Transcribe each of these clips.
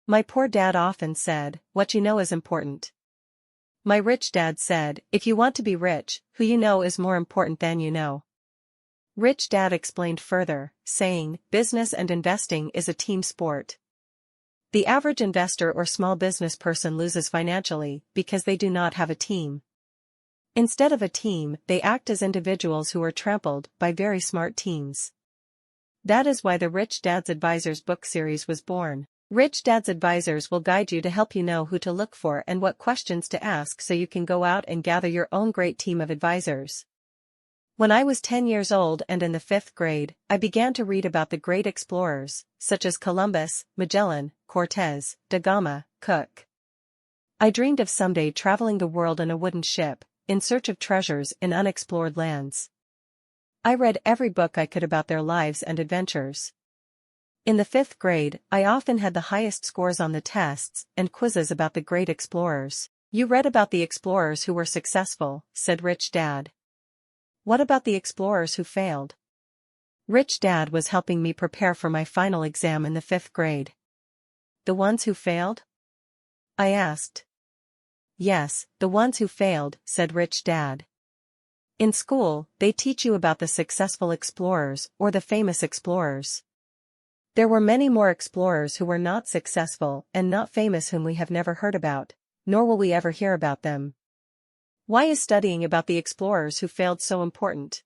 My poor dad often said, what you know is important. My rich dad said, if you want to be rich, who you know is more important than you know. Rich dad explained further, saying, business and investing is a team sport. The average investor or small business person loses financially because they do not have a team. Instead of a team, they act as individuals who are trampled by very smart teams. That is why the Rich Dad's Advisors book series was born. Rich Dad's Advisors will guide you to help you know who to look for and what questions to ask so you can go out and gather your own great team of advisors. When I was 10 years old and in the 5th grade, I began to read about the great explorers, such as Columbus, Magellan, Cortez, da Gama, Cook. I dreamed of someday traveling the world in a wooden ship, in search of treasures in unexplored lands. I read every book I could about their lives and adventures. In the 5th grade, I often had the highest scores on the tests and quizzes about the great explorers. You read about the explorers who were successful, said Rich Dad. What about the explorers who failed? Rich Dad was helping me prepare for my final exam in the 5th grade. The ones who failed? I asked. Yes, the ones who failed, said Rich Dad. In school, they teach you about the successful explorers or the famous explorers. There were many more explorers who were not successful and not famous whom we have never heard about, nor will we ever hear about them. Why is studying about the explorers who failed so important?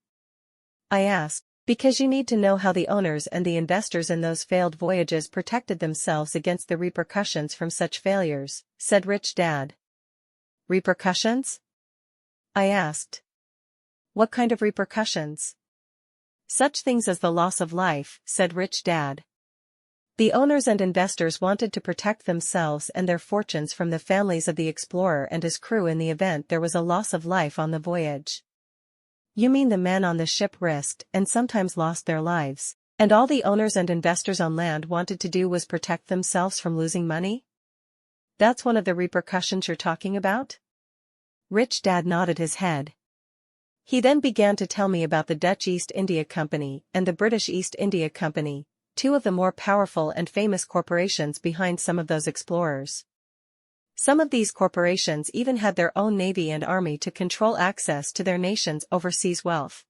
I asked. Because you need to know how the owners and the investors in those failed voyages protected themselves against the repercussions from such failures, said Rich Dad. Repercussions? I asked. What kind of repercussions? Such things as the loss of life, said Rich Dad. The owners and investors wanted to protect themselves and their fortunes from the families of the explorer and his crew in the event there was a loss of life on the voyage. You mean the men on the ship risked and sometimes lost their lives, and all the owners and investors on land wanted to do was protect themselves from losing money? That's one of the repercussions you're talking about? Rich Dad nodded his head. He then began to tell me about the Dutch East India Company and the British East India Company, two of the more powerful and famous corporations behind some of those explorers. Some of these corporations even had their own navy and army to control access to their nation's overseas wealth.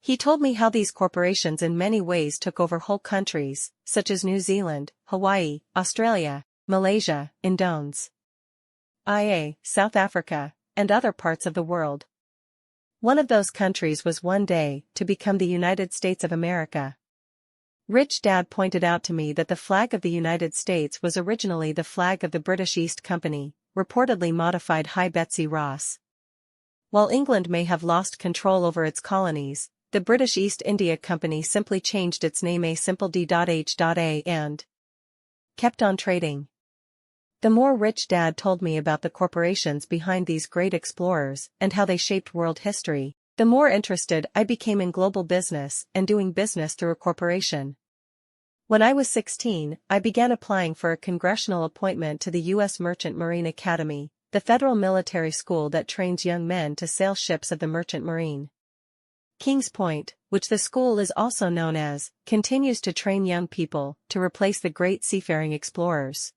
He told me how these corporations in many ways took over whole countries, such as New Zealand, Hawaii, Australia, Malaysia, Indonesia, South Africa, and other parts of the world. One of those countries was one day to become the United States of America. Rich Dad pointed out to me that the flag of the United States was originally the flag of the British East Company, reportedly modified Hi Betsy Ross. While England may have lost control over its colonies, the British East India Company simply changed its name a simple D.H.A. and kept on trading. The more Rich Dad told me about the corporations behind these great explorers and how they shaped world history, the more interested I became in global business and doing business through a corporation. When I was 16, I began applying for a congressional appointment to the U.S. Merchant Marine Academy, the federal military school that trains young men to sail ships of the Merchant Marine. Kings Point, which the school is also known as, continues to train young people to replace the great seafaring explorers.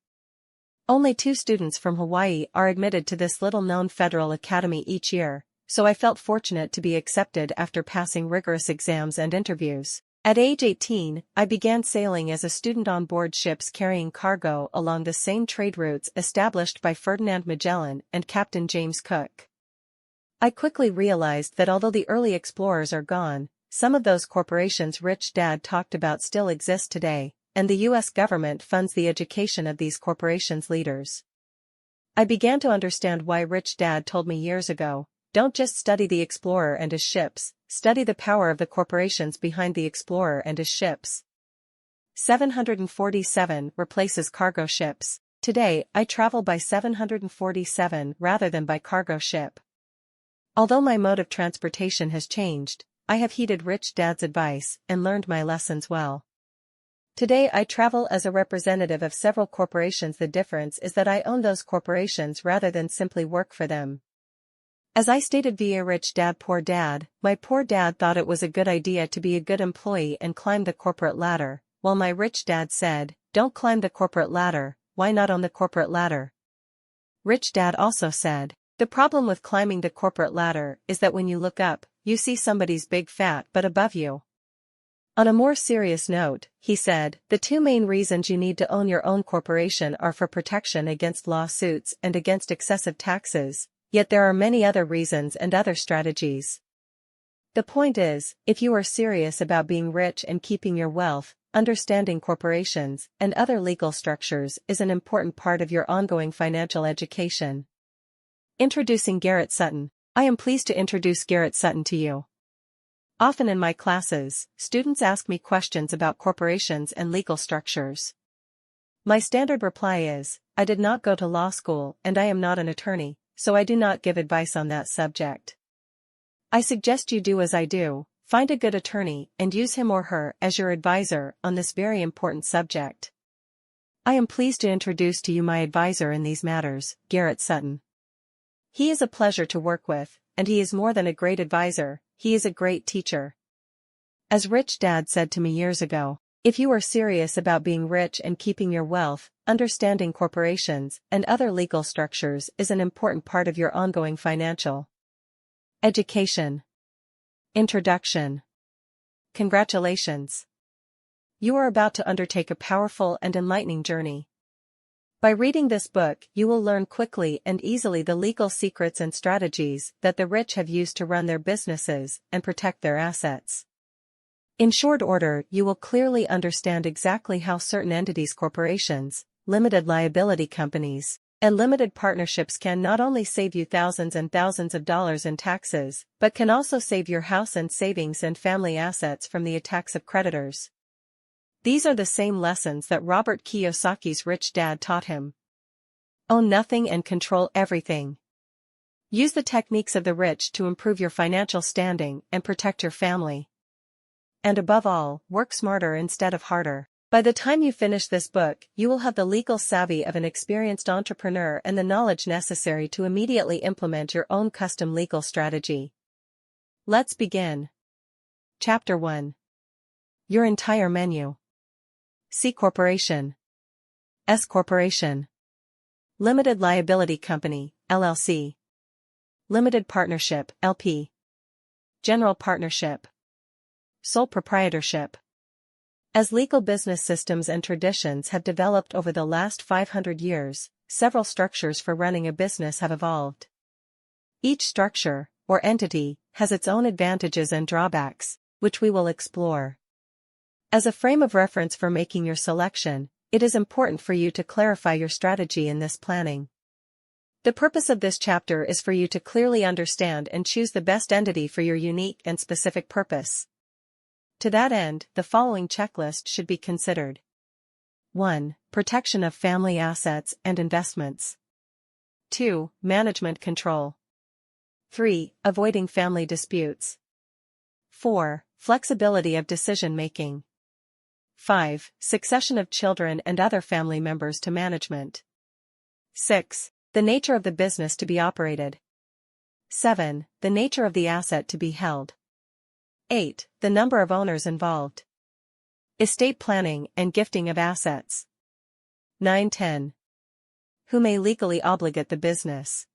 Only 2 students from Hawaii are admitted to this little-known federal academy each year, so I felt fortunate to be accepted after passing rigorous exams and interviews. At age 18, I began sailing as a student on board ships carrying cargo along the same trade routes established by Ferdinand Magellan and Captain James Cook. I quickly realized that although the early explorers are gone, some of those corporations Rich Dad talked about still exist today, and the U.S. government funds the education of these corporations' leaders. I began to understand why Rich Dad told me years ago, don't just study the explorer and his ships, study the power of the corporations behind the explorer and his ships. 747 replaces cargo ships. Today, I travel by 747 rather than by cargo ship. Although my mode of transportation has changed, I have heeded Rich Dad's advice and learned my lessons well. Today I travel as a representative of several corporations. The difference is that I own those corporations rather than simply work for them. As I stated via Rich Dad Poor Dad, my poor dad thought it was a good idea to be a good employee and climb the corporate ladder, while my rich dad said, don't climb the corporate ladder, why not on the corporate ladder? Rich Dad also said, the problem with climbing the corporate ladder is that when you look up, you see somebody's big fat butt above you. On a more serious note, he said, the two main reasons you need to own your own corporation are for protection against lawsuits and against excessive taxes, yet there are many other reasons and other strategies. The point is, if you are serious about being rich and keeping your wealth, understanding corporations and other legal structures is an important part of your ongoing financial education. Introducing Garrett Sutton. I am pleased to introduce Garrett Sutton to you. Often in my classes, students ask me questions about corporations and legal structures. My standard reply is, I did not go to law school and I am not an attorney, so I do not give advice on that subject. I suggest you do as I do, find a good attorney and use him or her as your advisor on this very important subject. I am pleased to introduce to you my advisor in these matters, Garrett Sutton. He is a pleasure to work with, and he is more than a great advisor, he is a great teacher. As Rich Dad said to me years ago, if you are serious about being rich and keeping your wealth, understanding corporations and other legal structures is an important part of your ongoing financial education. Introduction. Congratulations. You are about to undertake a powerful and enlightening journey. By reading this book, you will learn quickly and easily the legal secrets and strategies that the rich have used to run their businesses and protect their assets. In short order, you will clearly understand exactly how certain entities, corporations, limited liability companies, and limited partnerships can not only save you thousands and thousands of dollars in taxes, but can also save your house and savings and family assets from the attacks of creditors. These are the same lessons that Robert Kiyosaki's Rich Dad taught him. Own nothing and control everything. Use the techniques of the rich to improve your financial standing and protect your family. And above all, work smarter instead of harder. By the time you finish this book, you will have the legal savvy of an experienced entrepreneur and the knowledge necessary to immediately implement your own custom legal strategy. Let's begin. Chapter 1. Your entire menu. C Corporation. S Corporation. Limited Liability Company, LLC. Limited Partnership, LP. General Partnership. Sole Proprietorship. As legal business systems and traditions have developed over the last 500 years, several structures for running a business have evolved. Each structure, or entity, has its own advantages and drawbacks, which we will explore. As a frame of reference for making your selection, it is important for you to clarify your strategy in this planning. The purpose of this chapter is for you to clearly understand and choose the best entity for your unique and specific purpose. To that end, the following checklist should be considered. 1. Protection of family assets and investments. 2. Management control. 3. Avoiding family disputes. 4. Flexibility of decision-making. 5. Succession of children and other family members to management. 6. The nature of the business to be operated. 7. The nature of the asset to be held. 8. The number of owners involved. Estate planning and gifting of assets. 9-10. Who may legally obligate the business.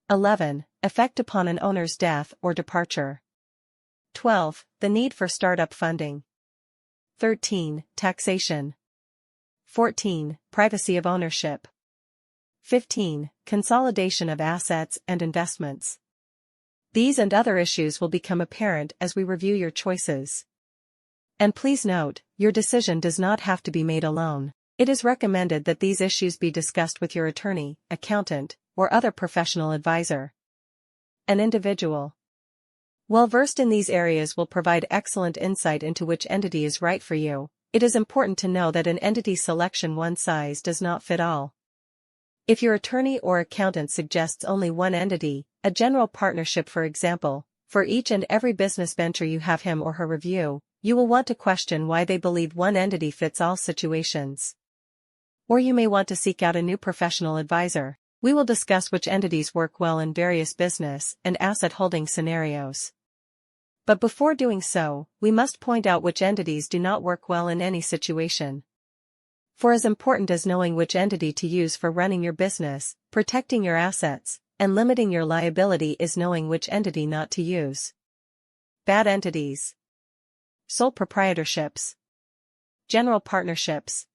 11. Effect upon an owner's death or departure. 12. The need for startup funding. 13. Taxation. 14. Privacy of ownership. 15. Consolidation of assets and investments. These and other issues will become apparent as we review your choices. And please note, your decision does not have to be made alone. It is recommended that these issues be discussed with your attorney, accountant, or other professional advisor. An individual well-versed in these areas will provide excellent insight into which entity is right for you. It is important to know that in entity selection one size does not fit all. If your attorney or accountant suggests only one entity, a general partnership for example, for each and every business venture you have him or her review, you will want to question why they believe one entity fits all situations. Or you may want to seek out a new professional advisor. We will discuss which entities work well in various business and asset holding scenarios. But before doing so, we must point out which entities do not work well in any situation. For as important as knowing which entity to use for running your business, protecting your assets, and limiting your liability is knowing which entity not to use. Bad entities. Sole proprietorships. General partnerships.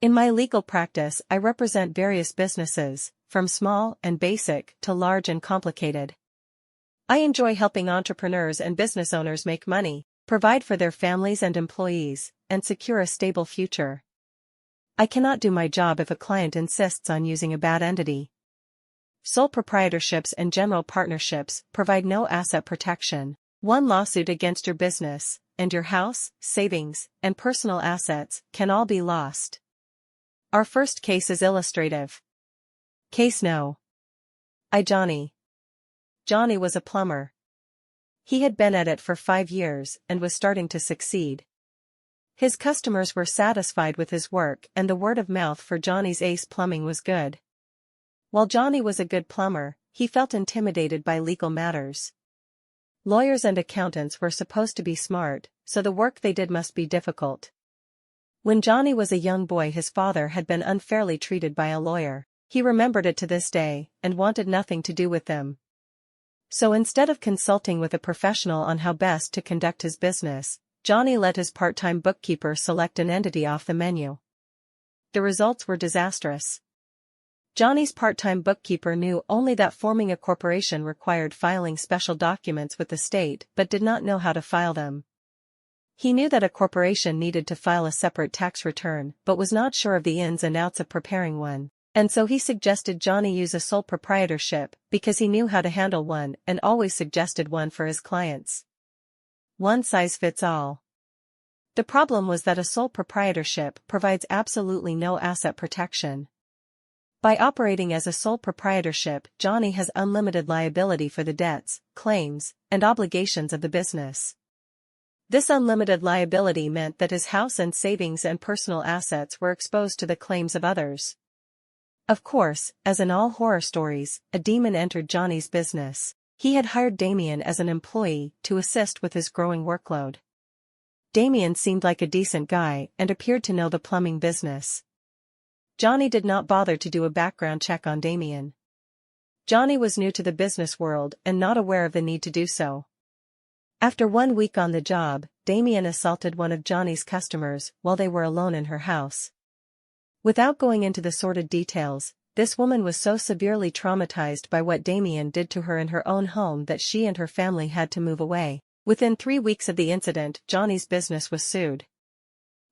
In my legal practice, I represent various businesses, from small and basic to large and complicated. I enjoy helping entrepreneurs and business owners make money, provide for their families and employees, and secure a stable future. I cannot do my job if a client insists on using a bad entity. Sole proprietorships and general partnerships provide no asset protection. One lawsuit against your business, and your house, savings, and personal assets can all be lost. Our first case is illustrative. Case No. Johnny. Johnny was a plumber. He had been at it for 5 years and was starting to succeed. His customers were satisfied with his work and the word of mouth for Johnny's ace plumbing was good. While Johnny was a good plumber, he felt intimidated by legal matters. Lawyers and accountants were supposed to be smart, so the work they did must be difficult. When Johnny was a young boy, his father had been unfairly treated by a lawyer. He remembered it to this day, and wanted nothing to do with them. So instead of consulting with a professional on how best to conduct his business, Johnny let his part-time bookkeeper select an entity off the menu. The results were disastrous. Johnny's part-time bookkeeper knew only that forming a corporation required filing special documents with the state but did not know how to file them. He knew that a corporation needed to file a separate tax return but was not sure of the ins and outs of preparing one, and so he suggested Johnny use a sole proprietorship because he knew how to handle one and always suggested one for his clients. One size fits all. The problem was that a sole proprietorship provides absolutely no asset protection. By operating as a sole proprietorship, Johnny has unlimited liability for the debts, claims, and obligations of the business. This unlimited liability meant that his house and savings and personal assets were exposed to the claims of others. Of course, as in all horror stories, a demon entered Johnny's business. He had hired Damien as an employee to assist with his growing workload. Damien seemed like a decent guy and appeared to know the plumbing business. Johnny did not bother to do a background check on Damien. Johnny was new to the business world and not aware of the need to do so. After 1 week on the job, Damien assaulted one of Johnny's customers while they were alone in her house. Without going into the sordid details, this woman was so severely traumatized by what Damien did to her in her own home that she and her family had to move away. Within 3 weeks of the incident, Johnny's business was sued.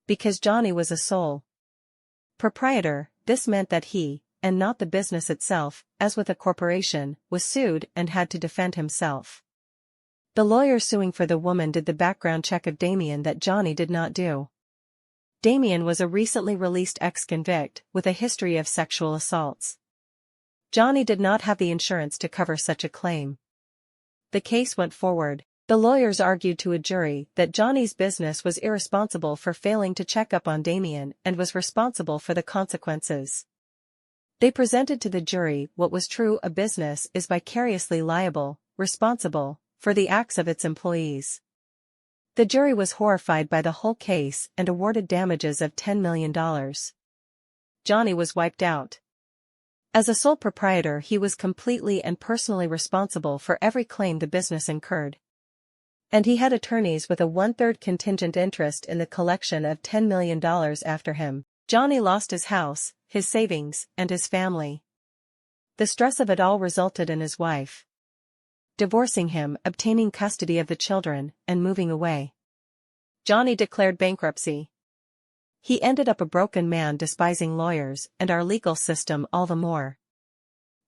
Because Johnny was a sole proprietor, this meant that he, and not the business itself, as with a corporation, was sued and had to defend himself. The lawyer suing for the woman did the background check of Damien that Johnny did not do. Damien was a recently released ex-convict with a history of sexual assaults. Johnny did not have the insurance to cover such a claim. The case went forward. The lawyers argued to a jury that Johnny's business was irresponsible for failing to check up on Damien and was responsible for the consequences. They presented to the jury what was true: a business is vicariously liable, responsible, for the acts of its employees. The jury was horrified by the whole case and awarded damages of $10 million. Johnny was wiped out. As a sole proprietor, he was completely and personally responsible for every claim the business incurred. And he had attorneys with a 1/3 contingent interest in the collection of $10 million after him. Johnny lost his house, his savings, and his family. The stress of it all resulted in his wife divorcing him, obtaining custody of the children, and moving away. Johnny declared bankruptcy. He ended up a broken man, despising lawyers and our legal system all the more.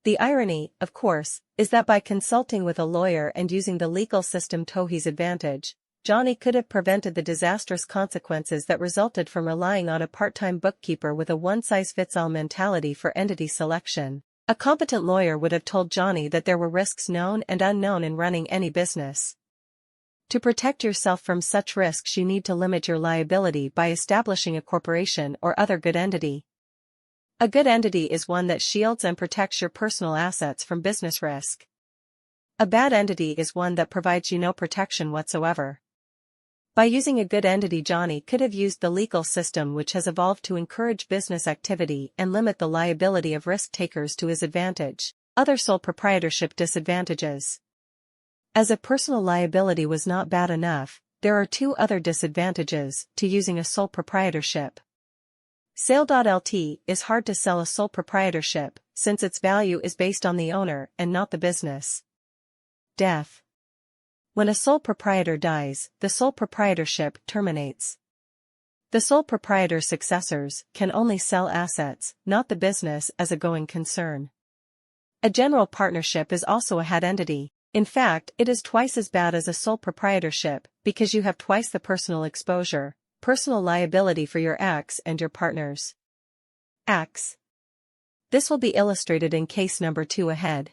The irony, of course, is that by consulting with a lawyer and using the legal system to his advantage, Johnny could have prevented the disastrous consequences that resulted from relying on a part-time bookkeeper with a one-size-fits-all mentality for entity selection. A competent lawyer would have told Johnny that there were risks known and unknown in running any business. To protect yourself from such risks, you need to limit your liability by establishing a corporation or other good entity. A good entity is one that shields and protects your personal assets from business risk. A bad entity is one that provides you no protection whatsoever. By using a good entity, Johnny could have used the legal system, which has evolved to encourage business activity and limit the liability of risk takers, to his advantage. Other sole proprietorship disadvantages. As if personal liability was not bad enough, there are two other disadvantages to using a sole proprietorship. Sale.lt is hard to sell a sole proprietorship, since its value is based on the owner and not the business. Death. When a sole proprietor dies, the sole proprietorship terminates. The sole proprietor's successors can only sell assets, not the business as a going concern. A general partnership is also a head entity. In fact, it is twice as bad as a sole proprietorship, because you have twice the personal exposure, personal liability for your acts and your partner's acts. This will be illustrated in case number 2 ahead.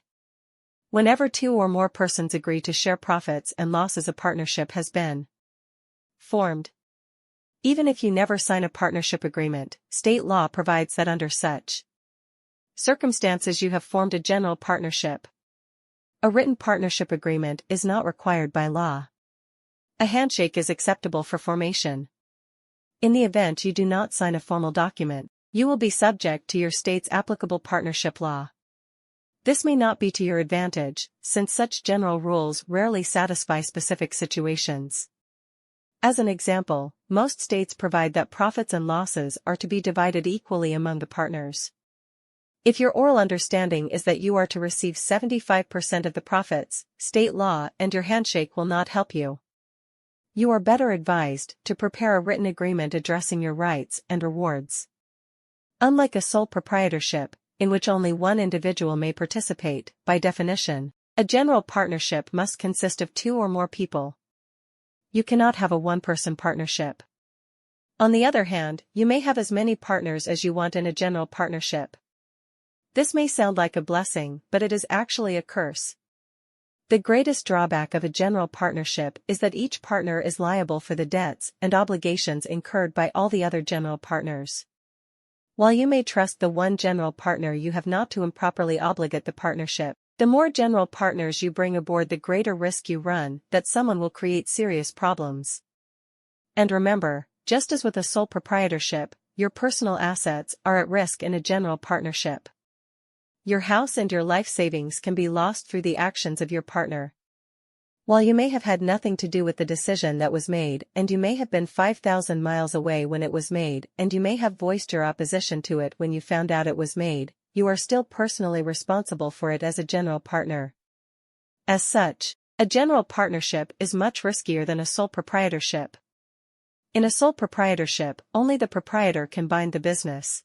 Whenever 2 or more persons agree to share profits and losses, a partnership has been formed. Even if you never sign a partnership agreement, state law provides that under such circumstances you have formed a general partnership. A written partnership agreement is not required by law. A handshake is acceptable for formation. In the event you do not sign a formal document, you will be subject to your state's applicable partnership law. This may not be to your advantage, since such general rules rarely satisfy specific situations. As an example, most states provide that profits and losses are to be divided equally among the partners. If your oral understanding is that you are to receive 75% of the profits, state law and your handshake will not help you. You are better advised to prepare a written agreement addressing your rights and rewards. Unlike a sole proprietorship, in which only one individual may participate, by definition, a general partnership must consist of 2 or more people. You cannot have a one-person partnership. On the other hand, you may have as many partners as you want in a general partnership. This may sound like a blessing, but it is actually a curse. The greatest drawback of a general partnership is that each partner is liable for the debts and obligations incurred by all the other general partners. While you may trust the one general partner, you have not to improperly obligate the partnership. The more general partners you bring aboard, the greater risk you run that someone will create serious problems. And remember, just as with a sole proprietorship, your personal assets are at risk in a general partnership. Your house and your life savings can be lost through the actions of your partner. While you may have had nothing to do with the decision that was made, and you may have been 5,000 miles away when it was made, and you may have voiced your opposition to it when you found out it was made, you are still personally responsible for it as a general partner. As such, a general partnership is much riskier than a sole proprietorship. In a sole proprietorship, only the proprietor can bind the business.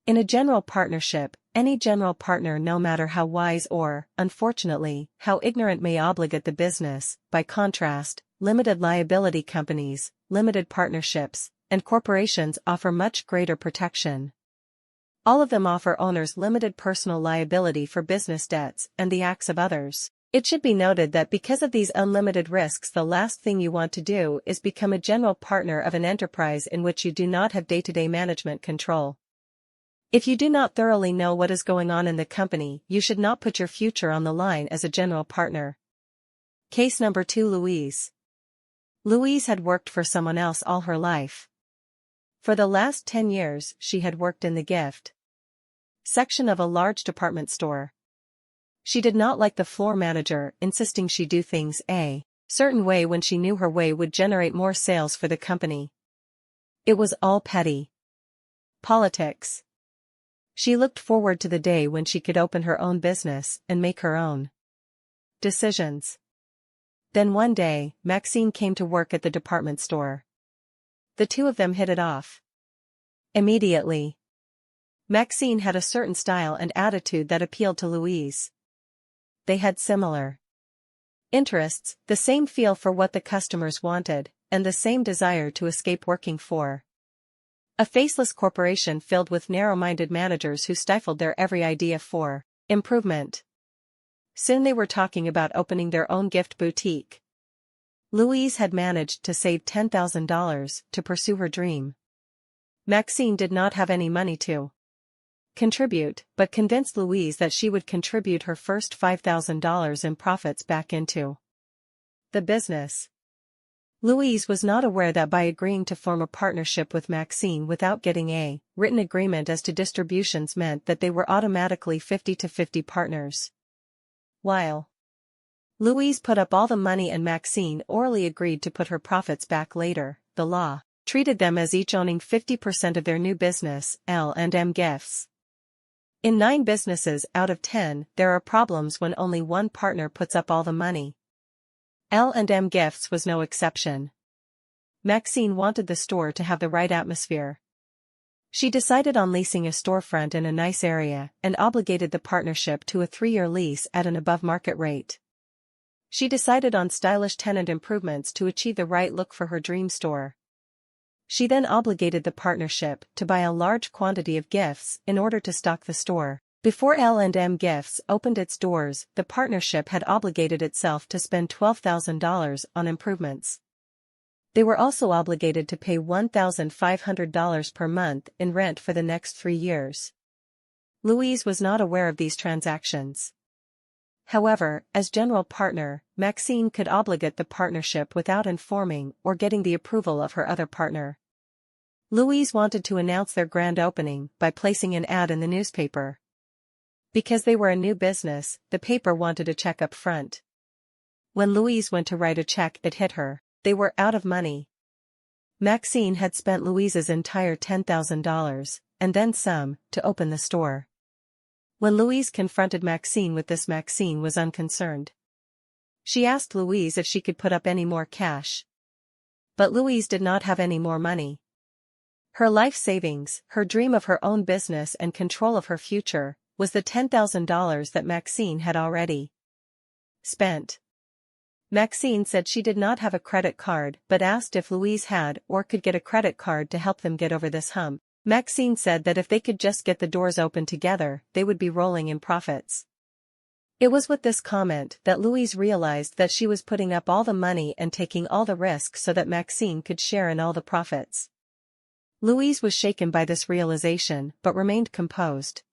In a general partnership, any general partner, no matter how wise or, unfortunately, how ignorant, may obligate the business. By contrast, limited liability companies, limited partnerships, and corporations offer much greater protection. All of them offer owners limited personal liability for business debts and the acts of others. It should be noted that because of these unlimited risks, the last thing you want to do is become a general partner of an enterprise in which you do not have day-to-day management control. If you do not thoroughly know what is going on in the company, you should not put your future on the line as a general partner. Case number 2. Louise. Louise had worked for someone else all her life. For the last 10 years, she had worked in the gift section of a large department store. She did not like the floor manager insisting she do things a certain way when she knew her way would generate more sales for the company. It was all petty politics. She looked forward to the day when she could open her own business and make her own decisions. Then one day, Maxine came to work at the department store. The two of them hit it off immediately. Maxine had a certain style and attitude that appealed to Louise. They had similar interests, the same feel for what the customers wanted, and the same desire to escape working for a faceless corporation filled with narrow-minded managers who stifled their every idea for improvement. Soon they were talking about opening their own gift boutique. Louise had managed to save $10,000 to pursue her dream. Maxine did not have any money to contribute, but convinced Louise that she would contribute her first $5,000 in profits back into the business. Louise was not aware that by agreeing to form a partnership with Maxine without getting a written agreement as to distributions meant that they were automatically 50-50 partners. While Louise put up all the money and Maxine orally agreed to put her profits back later, the law treated them as each owning 50% of their new business, L&M Gifts. In 9 businesses out of 10, there are problems when only one partner puts up all the money. L&M Gifts was no exception. Maxine wanted the store to have the right atmosphere. She decided on leasing a storefront in a nice area and obligated the partnership to a 3-year lease at an above-market rate. She decided on stylish tenant improvements to achieve the right look for her dream store. She then obligated the partnership to buy a large quantity of gifts in order to stock the store. Before L&M Gifts opened its doors, the partnership had obligated itself to spend $12,000 on improvements. They were also obligated to pay $1,500 per month in rent for the next 3 years. Louise was not aware of these transactions. However, as general partner, Maxine could obligate the partnership without informing or getting the approval of her other partner. Louise wanted to announce their grand opening by placing an ad in the newspaper. Because they were a new business, the paper wanted a check up front. When Louise went to write a check, it hit her. They were out of money. Maxine had spent Louise's entire $10,000, and then some, to open the store. When Louise confronted Maxine with this, Maxine was unconcerned. She asked Louise if she could put up any more cash. But Louise did not have any more money. Her life savings, her dream of her own business and control of her future, was the $10,000 that Maxine had already spent. Maxine said she did not have a credit card but asked if Louise had or could get a credit card to help them get over this hump. Maxine said that if they could just get the doors open together, they would be rolling in profits. It was with this comment that Louise realized that she was putting up all the money and taking all the risk so that Maxine could share in all the profits. Louise was shaken by this realization but remained composed.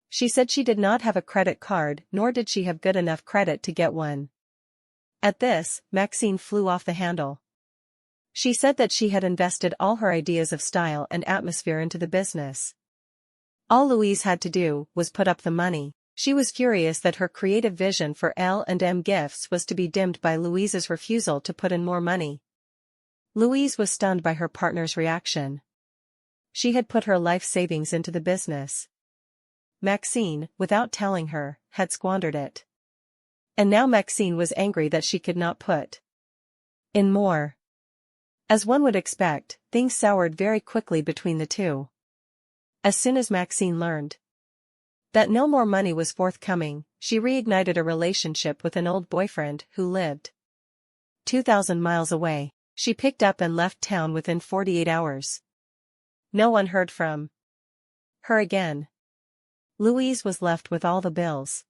She said she did not have a credit card, nor did she have good enough credit to get one. At this, Maxine flew off the handle. She said that she had invested all her ideas of style and atmosphere into the business. All Louise had to do was put up the money. She was furious that her creative vision for L&M Gifts was to be dimmed by Louise's refusal to put in more money. Louise was stunned by her partner's reaction. She had put her life savings into the business. Maxine, without telling her, had squandered it. And now Maxine was angry that she could not put in more. As one would expect, things soured very quickly between the two. As soon as Maxine learned that no more money was forthcoming, she reignited a relationship with an old boyfriend who lived 2,000 miles away. She picked up and left town within 48 hours. No one heard from her again. Louise was left with all the bills.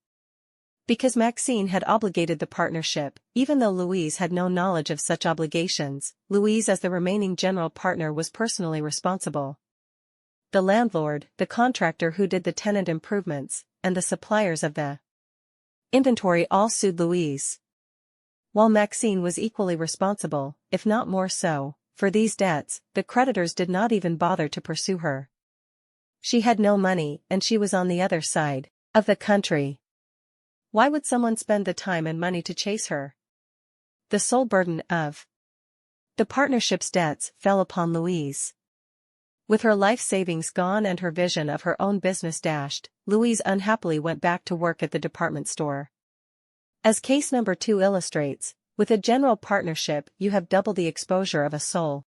Because Maxine had obligated the partnership, even though Louise had no knowledge of such obligations, Louise as the remaining general partner was personally responsible. The landlord, the contractor who did the tenant improvements, and the suppliers of the inventory all sued Louise. While Maxine was equally responsible, if not more so, for these debts, the creditors did not even bother to pursue her. She had no money and she was on the other side of the country. Why would someone spend the time and money to chase her? The sole burden of the partnership's debts fell upon Louise. With her life savings gone and her vision of her own business dashed, Louise unhappily went back to work at the department store. As case number 2 illustrates, with a general partnership you have double the exposure of a sole